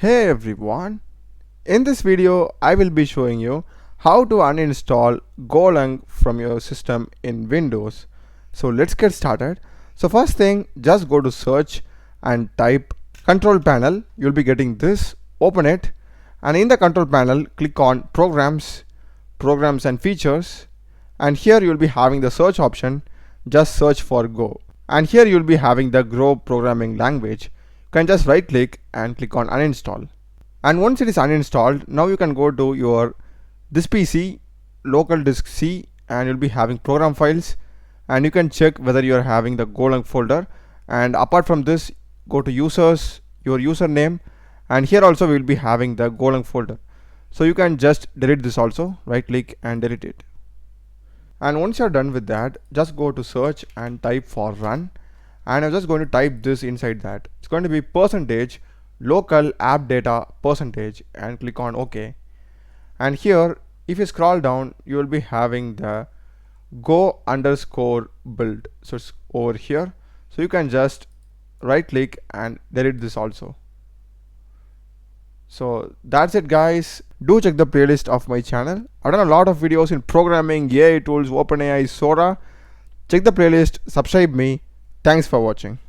Hey everyone, in this video I will be showing you how to uninstall Golang from your system in Windows. So let's get started. So first thing, just go to search and type control panel. You'll be getting this, open it, and in the control panel click on programs and features, and here you'll be having the search option. Just search for Go, and here you'll be having the Go programming language. You can just right click and click on uninstall, and once it is uninstalled, now you can go to your this PC local disk C, and you'll be having program files, and you can check whether you are having the Golang folder. And apart from this, go to users, your username, and here also we will be having the Golang folder. So you can just delete this also, right click and delete it. And once you're done with that, just go to search and type for run, and I'm just going to type this inside that. It's going to be percentage local app data percentage, and click on OK. And here if you scroll down, you will be having the go underscore build, so it's over here. So you can just right click and delete this also. So that's it guys. Do check the playlist of my channel. I've done a lot of videos in programming, AI tools, OpenAI, Sora. Check the playlist, subscribe me. Thanks for watching.